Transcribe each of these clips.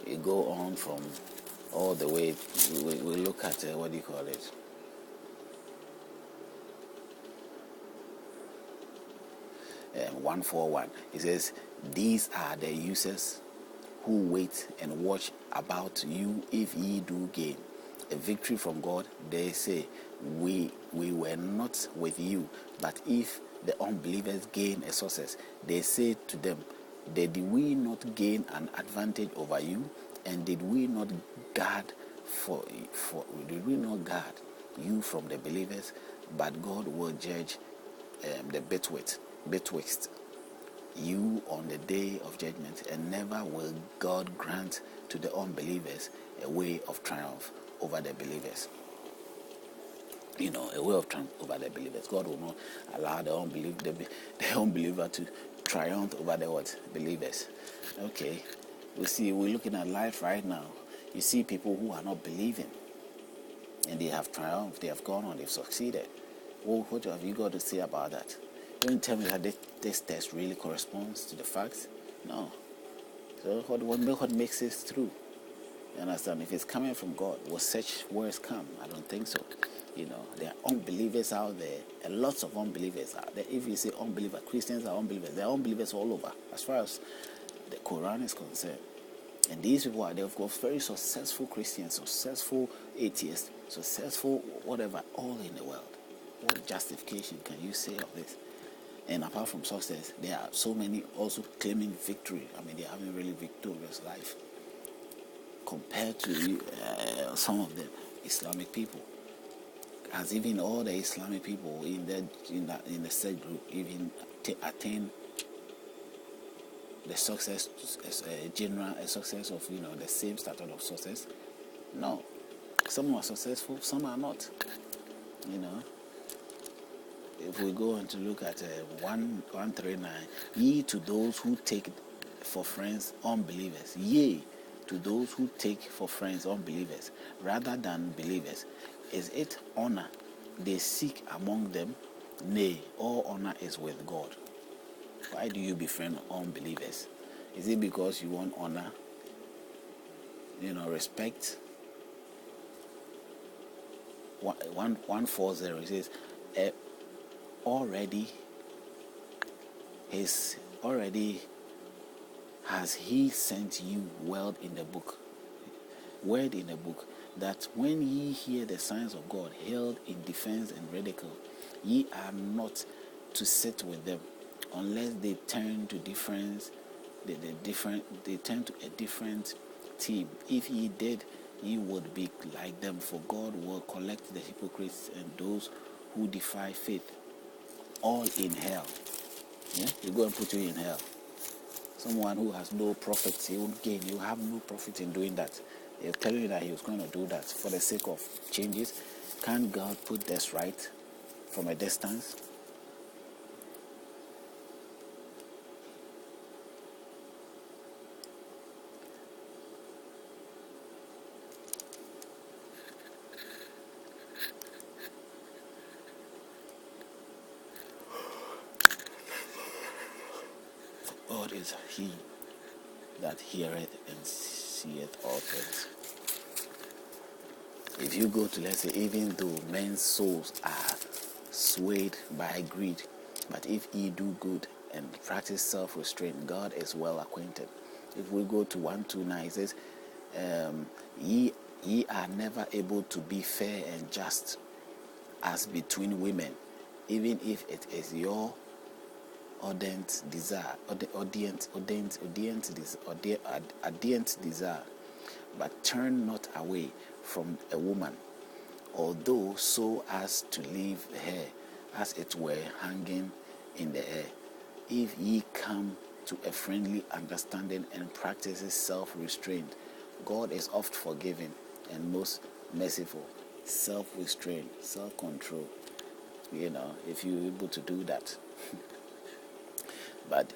We go on from all the way. We look at what do you call it? 141. It says, "These are the users who wait and watch about you if ye do gain a victory from God. They say, we were not with you. But if the unbelievers gain a success, they say to them, did we not gain an advantage over you? And did we not guard did we not guard you from the believers? But God will judge the betwixt you on the day of judgment, and never will God grant to the unbelievers a way of triumph over the believers." A way of triumph over the believers. God will not allow the unbeliever to triumph over the what? Believers. Okay. We're looking at life right now. You see people who are not believing, and they have triumphed, they have gone on, they've succeeded. Well, what have you got to say about that? Don't tell me that this test really corresponds to the facts. No. So what makes it true? You understand? If it's coming from God, will such words come? I don't think so. There are unbelievers out there, and lots of unbelievers out there. If you say unbeliever, Christians are unbelievers. There are unbelievers all over, as far as the Quran is concerned. And these people they've got very successful Christians, successful atheists, successful whatever, all in the world. What justification can you say of this? And apart from success, there are so many also claiming victory. I mean, they're having really victorious life compared to some of the Islamic people. As even all the Islamic people in the said group even attain the success, a success of the same standard of success. No, some are successful, some are not. If we go on to look at 139, ye to those who take for friends unbelievers, yea, to those who take for friends unbelievers rather than believers, is it honor they seek among them? Nay, all honor is with God. Why do you befriend unbelievers? Is it because you want honor? Respect? 140, it says, already has he sent you word in the book, that when ye hear the signs of God held in defense and ridicule, ye are not to sit with them, unless they turn to they turn to a different team. If ye did, ye would be like them, for God will collect the hypocrites and those who defy faith all in hell. Yeah, you go and put you in hell. Someone who has no profit, he won't gain. You have no profit in doing that. He'll tell you that he was going to do that for the sake of changes. Can't God put this right from a distance? God is he that heareth and seeth all things. If you go to, let's say, even though men's souls are swayed by greed, but if ye do good and practice self-restraint, God is well acquainted. If we go to 129, it says, ye are never able to be fair and just as between women, even if it is your ardent desire, but turn not away from a woman, although so as to leave her as it were hanging in the air. If ye come to a friendly understanding and practices self-restraint, God is oft forgiving and most merciful. Self-restraint, self-control, if you're able to do that. But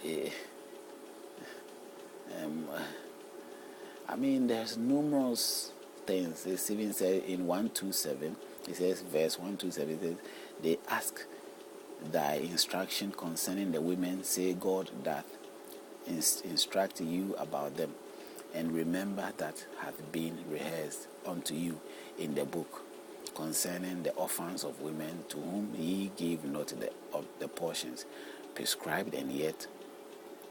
there's numerous things. It's even said in 127, it says, verse 127, it says, they ask thy instruction concerning the women, say God doth instruct you about them. and remember that hath been rehearsed unto you in the book concerning the orphans of women, to whom ye gave not the portions prescribed, and yet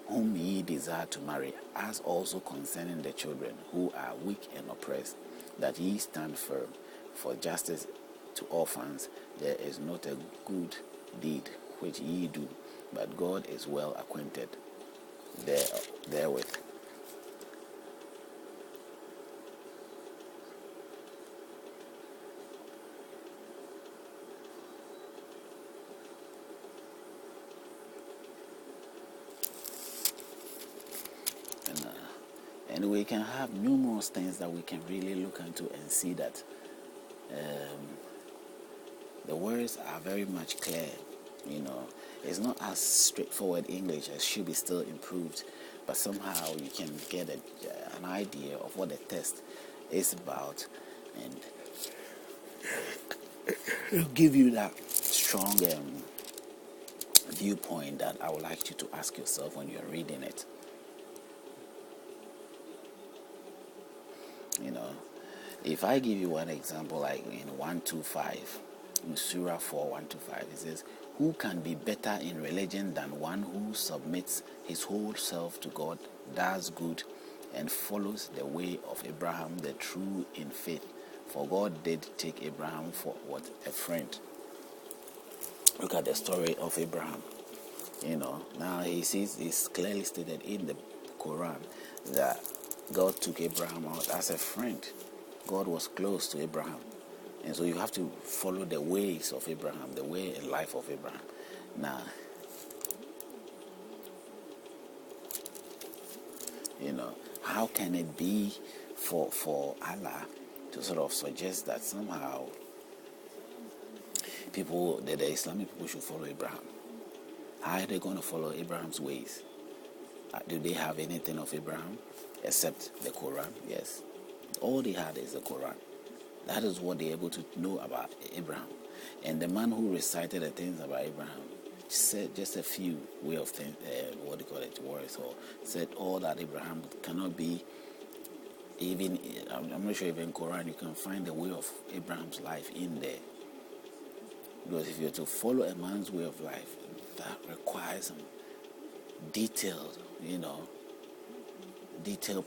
whom ye desire to marry, as also concerning the children who are weak and oppressed, that ye stand firm. For justice to orphans there is not a good deed which ye do, but God is well acquainted therewith. And we can have numerous things that we can really look into and see that the words are very much clear. It's not as straightforward English as should be still improved, but somehow you can get an idea of what the text is about, and it'll give you that strong viewpoint that I would like you to ask yourself when you're reading it. If I give you one example, like in 125, in Surah 4, 125, it says, who can be better in religion than one who submits his whole self to God, does good, and follows the way of Abraham, the true in faith? For God did take Abraham for what? A friend. Look at the story of Abraham. Now he sees, it's clearly stated in the Quran that God took Abraham out as a friend. God was close to Abraham. And so you have to follow the ways of Abraham, the way and life of Abraham. Now, how can it be for Allah to sort of suggest that somehow the Islamic people should follow Abraham? How are they going to follow Abraham's ways? Do they have anything of Abraham except the Quran? Yes. All they had is the Quran. That is what they're able to know about Abraham. And the man who recited the things about Abraham said just a few way of things, words, or said all that Abraham cannot be. Even I'm not sure even Quran you can find the way of Abraham's life in there. Because if you're to follow a man's way of life, that requires some detailed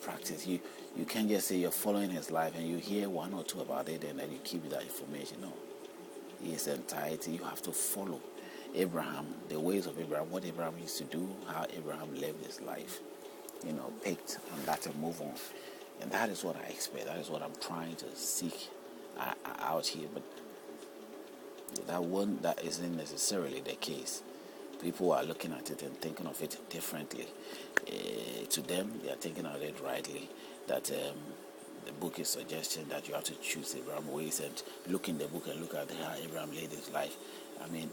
practice. You can't just say you're following his life and you hear one or two about it and then you keep that information. No. His entirety, you have to follow Abraham, the ways of Abraham, what Abraham used to do, how Abraham lived his life. Picked on that and move on. And that is what I expect. That is what I'm trying to seek out here. But that isn't necessarily the case. People are looking at it and thinking of it differently. To them, they are thinking of it rightly. That the book is suggesting that you have to choose Abraham's ways and look in the book and look at how Abraham lived his life. I mean,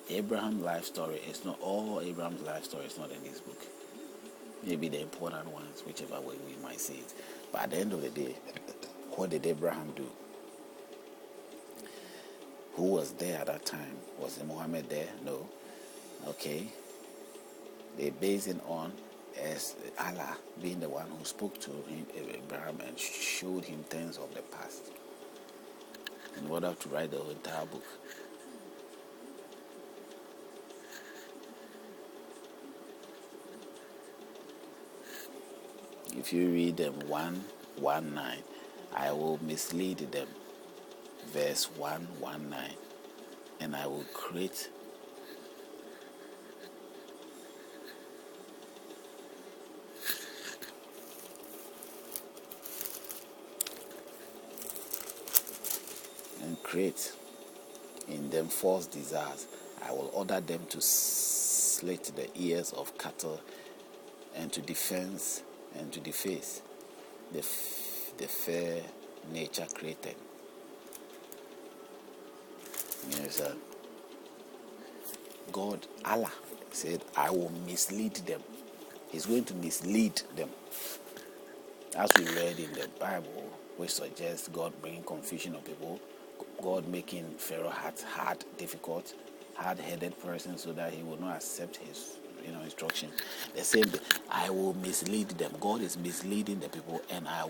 Abraham's life story is not all. Abraham's life story is not in this book. Maybe the important ones, whichever way we might see it. But at the end of the day, what did Abraham do? Who was there at that time? Was Muhammad there? No. Okay. They base it on as Allah being the one who spoke to him, Abraham, and showed him things of the past in order to write the entire book. If you read them 1:19, I will mislead them. Verse 1:19, and I will create in them false desires. I will order them to slit the ears of cattle, and to deface the fair nature created. God, Allah said, I will mislead them. He's going to mislead them. As we read in the Bible, which suggests God bringing confusion on people, God making Pharaoh hard, difficult, hard-headed person so that he will not accept instruction. The same thing, I will mislead them. God is misleading the people, and I